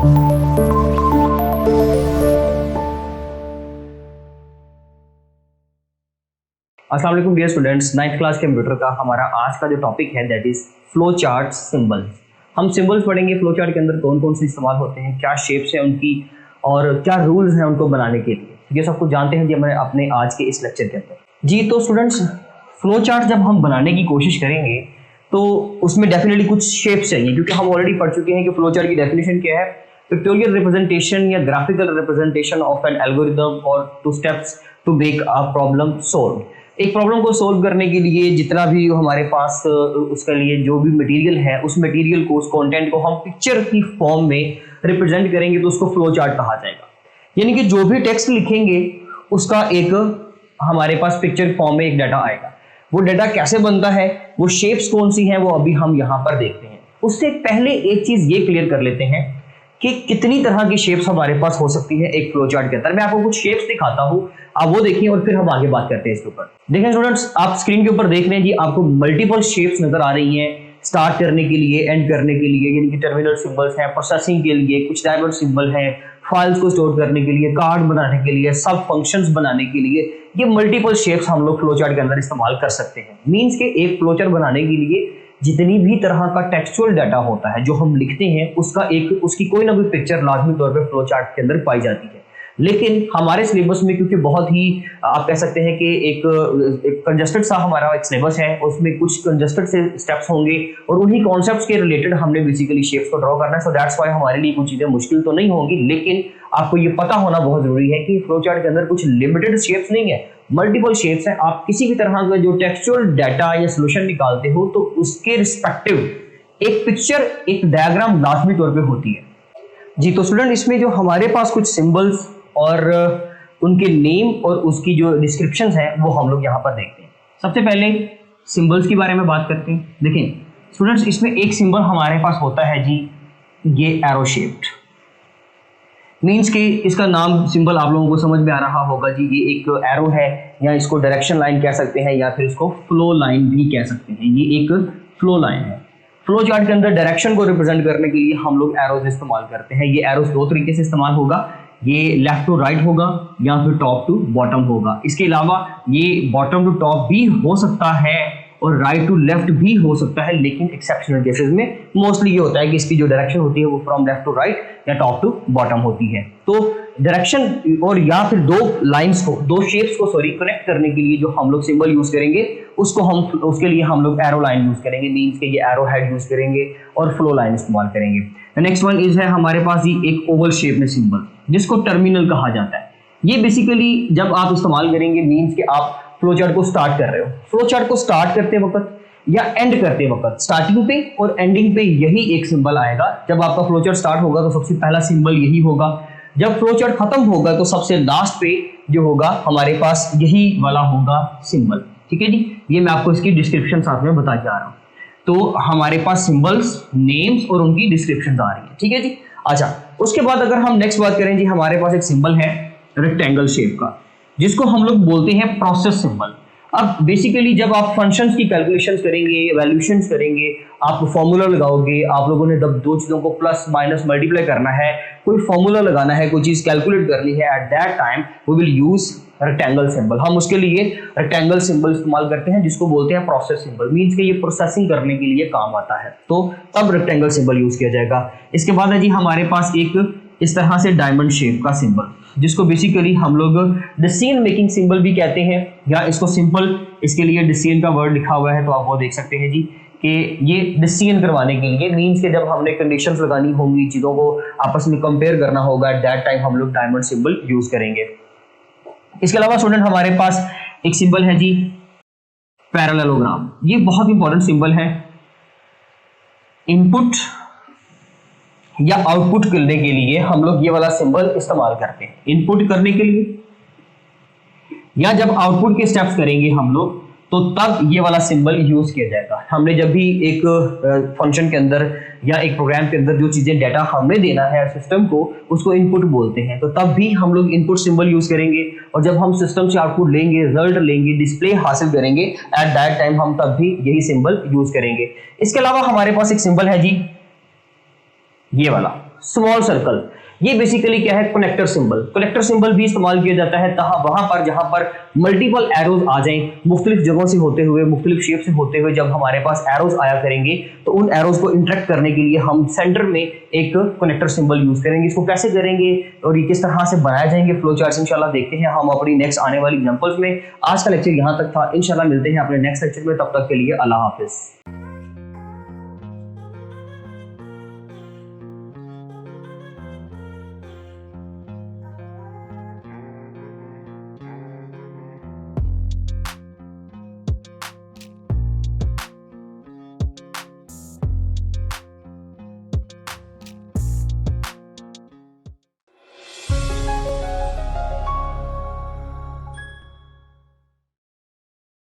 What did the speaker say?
अस्सलाम वालेकुम dear students, 9th class computer का हमारा आज का जो टॉपिक है that is flow chart symbols. हम सिंबल्स पढ़ेंगे फ्लो चार्ट के अंदर कौन कौन से इस्तेमाल होते हैं, क्या शेप्स हैं उनकी और क्या रूल्स हैं उनको बनाने के लिए। ये सब कुछ जानते हैं जी हमें अपने आज के इस लेक्चर के अंदर। जी तो स्टूडेंट्स, फ्लो चार्ट जब हम बनाने की कोशिश करेंगे तो उसमें डेफिनेटली कुछ शेप्स चाहिए, क्योंकि हम ऑलरेडी पढ़ चुके हैं कि फ्लो चार्ट की डेफिनेशन क्या है। पिक्टोरियल रिप्रेजेंटेशन या graphical representation of an algorithm और two steps to make a problem solve. एक प्रॉब्लम को सोल्व करने के लिए जितना भी हमारे पास उसके लिए जो भी मटेरियल है, उस मटेरियल को, उस कंटेंट को हम पिक्चर की फॉर्म में रिप्रेजेंट करेंगे तो उसको फ्लो चार्ट कहा जाएगा। यानी कि जो भी टेक्स्ट लिखेंगे उसका एक हमारे पास पिक्चर फॉर्म में एक डाटा आएगा। वो डाटा कैसे बनता है, वो शेप्स कौन सी हैं, वो अभी हम यहाँ पर देखते हैं। उससे पहले एक चीज ये क्लियर कर लेते हैं कि कितनी तरह की शेप्स हमारे पास हो सकती है एक फ्लो चार्ट के अंदर। मैं आपको कुछ शेप्स दिखाता हूं, आप वो देखिए और फिर हम आगे बात करते हैं इसके ऊपर। देखें स्टूडेंट्स, आप स्क्रीन के ऊपर देख रहे हैं जी, आपको मल्टीपल शेप्स नजर आ रही हैं स्टार्ट करने के लिए, एंड करने के लिए, यानी कि टर्मिनल सिंबल्स हैं, प्रोसेसिंग के लिए कुछ डायवर्ट सिंबल हैं, फाइल्स को स्टोर करने के लिए, कार्ड बनाने के लिए, सब फंक्शंस बनाने के लिए। ये मल्टीपल शेप्स हम लोग फ्लो चार्ट के अंदर इस्तेमाल कर सकते हैं। मींस के एक फ्लो चार्ट बनाने के लिए जितनी भी तरह का टेक्सचुअल डाटा होता है जो हम लिखते हैं, उसकी कोई ना कोई पिक्चर लाजमी तौर पे फ्लो चार्ट के अंदर पाई जाती है। लेकिन हमारे सिलेबस में क्योंकि बहुत ही आप कह सकते हैं कि एक कंजस्टेड सा हमारा एक सिलेबस है, उसमें कुछ कंजस्टेड से स्टेप्स होंगे और उन्हीं कॉन्सेप्ट्स के रिलेटेड हमने बेसिकली शेप्स को ड्रॉ करना है। सो दैट्स व्हाई हमारे लिए कुछ चीजें मुश्किल तो नहीं होंगी, लेकिन आपको ये पता होना बहुत जरूरी है कि फ्लो चार्ट के अंदर कुछ लिमिटेड शेप्स नहीं है, मल्टीपल शेप्स हैं। आप किसी भी तरह का जो टेक्सचुअल डाटा या सोल्यूशन निकालते हो तो उसके रिस्पेक्टिव एक पिक्चर, एक डायग्राम लाजमी तौर पे होती है जी। तो स्टूडेंट, इसमें जो हमारे पास कुछ सिंबल्स और उनके नेम और उसकी जो डिस्क्रिप्शंस हैं वो हम लोग यहाँ पर देखते हैं। सबसे पहले सिंबल्स के बारे में बात करते हैं। देखें स्टूडेंट्स, इसमें एक सिंबल हमारे पास होता है जी, ये एरो शेप्ड। मीन्स कि इसका नाम सिंबल आप लोगों को समझ में आ रहा होगा जी, ये एक एरो है, या इसको डायरेक्शन लाइन कह सकते हैं, या फिर इसको फ्लो लाइन भी कह सकते हैं। ये एक फ्लो लाइन है। फ्लो चार्ट के अंदर डायरेक्शन को रिप्रेजेंट करने के लिए हम लोग एरोज इस्तेमाल करते हैं। ये एरोज दो तरीके से इस्तेमाल होगा, ये लेफ्ट टू राइट होगा या फिर टॉप टू बॉटम होगा। इसके अलावा ये बॉटम टू टॉप भी हो सकता है और राइट टू लेफ्ट भी हो सकता है, लेकिन एक्सेप्शनल केसेस में मोस्टली ये होता है कि इसकी जो डायरेक्शन होती है वो फ्रॉम लेफ्ट टू राइट या टॉप टू बॉटम होती है। तो डायरेक्शन और या फिर दो शेप्स को कनेक्ट करने के लिए जो हम लोग सिंबल यूज करेंगे उसके लिए हम लोग एरो लाइन यूज करेंगे। मींस के ये एरो हेड यूज करेंगे और फ्लो लाइन इस्तेमाल करेंगे। नेक्स्ट वन इज है हमारे पास ये एक ओवल शेप में सिंबल जिसको टर्मिनल कहा जाता है। ये बेसिकली जब आप इस्तेमाल करेंगे, मींस के आप फ्लो चार्ट को स्टार्ट कर रहे हो, फ्लो चार्ट को स्टार्ट करते वक्त या एंड करते वक्त, स्टार्टिंग पे और एंडिंग पे यही एक सिंबल आएगा। जब आपका फ्लो चार्ट स्टार्ट होगा तो सबसे पहला सिंबल यही होगा, जब फ्लो चार्ट खत्म होगा तो सबसे लास्ट पे जो होगा हमारे पास यही वाला होगा सिंबल। ठीक है जी, ये मैं आपको इसकी डिस्क्रिप्शन साथ में बता जा रहा हूँ। तो हमारे पास सिंबल्स, नेम्स और उनकी डिस्क्रिप्शन आ रही है। ठीक है जी। अच्छा, उसके बाद अगर हम नेक्स्ट बात करें जी, हमारे पास एक सिंबल है रेक्टेंगल शेप का, जिसको हम लोग बोलते हैं प्रोसेस सिंबल। अब बेसिकली जब आप फंक्शंस की कैलकुलेशंस करेंगे, वैल्यूएशंस करेंगे, आप फॉर्मूला लगाओगे, आप लोगों ने जब दो चीज़ों को प्लस माइनस मल्टीप्लाई करना है, कोई फॉर्मूला लगाना है, कोई चीज़ कैलकुलेट करनी है, at that time we will use rectangle symbol. हम उसके लिए रेक्टेंगल सिंबल इस्तेमाल करते हैं जिसको बोलते हैं प्रोसेस सिंबल। मीन्स कि ये प्रोसेसिंग करने के लिए काम आता है, तो तब रेक्टेंगल सिंबल यूज किया जाएगा। इसके बाद है जी हमारे पास एक इस तरह से डायमंड शेप का सिंबल, जिसको बेसिकली हम लोग डिसीजन मेकिंग सिंबल भी कहते हैं, या इसको सिंपल, इसके लिए डिसीजन का वर्ड लिखा हुआ है तो आप वो देख सकते हैं जी कि ये डिसीजन करवाने के लिए, मींस के जब हमने कंडीशंस लगानी होंगी, चीज़ों को आपस में कंपेयर करना होगा, एट दैट टाइम हम लोग डायमंड सिंबल यूज करेंगे। इसके अलावा स्टूडेंट हमारे पास एक सिंबल है जी पैरेललोग्राम। ये बहुत इंपॉर्टेंट सिंबल है। इनपुट या आउटपुट करने के लिए हम लोग ये वाला सिंबल इस्तेमाल करते हैं, इनपुट करने के लिए, या जब आउटपुट के स्टेप्स करेंगे हम लोग तो तब ये वाला सिंबल यूज किया जाएगा। हमने जब भी एक फंक्शन के अंदर या एक प्रोग्राम के अंदर जो चीजें डाटा हमने देना है सिस्टम को, उसको इनपुट बोलते हैं, तो तब भी हम लोग इनपुट सिंबल यूज करेंगे। और जब हम सिस्टम से आउटपुट लेंगे, रिजल्ट लेंगे, डिस्प्ले हासिल करेंगे, एट दैट टाइम हम तब भी यही सिंबल यूज करेंगे। इसके अलावा हमारे पास एक सिंबल है जी ये वाला स्मॉल सर्कल, ये बेसिकली क्या है, कनेक्टर सिंबल। कनेक्टर सिंबल भी इस्तेमाल किया जाता है वहां पर जहां पर मल्टीपल एरोज आ जाएं, मुख्तलिफ जगहों से होते हुए, मुख्तलिफ शेप से होते हुए जब हमारे पास एरोज आया करेंगे तो उन एरोज को इंटरेक्ट करने के लिए हम सेंटर में एक कनेक्टर सिंबल यूज करेंगे। इसको कैसे करेंगे और ये किस तरह से बनाए जाएंगे फ्लो चार्ट्स, इंशाल्लाह देखते हैं हम अपनी नेक्स्ट आने वाली एग्जांपल्स में। आज का लेक्चर यहाँ तक था, इंशाल्लाह मिलते हैं अपने नेक्स्ट लेक्चर में, तब तक के लिए अल्लाह हाफिज।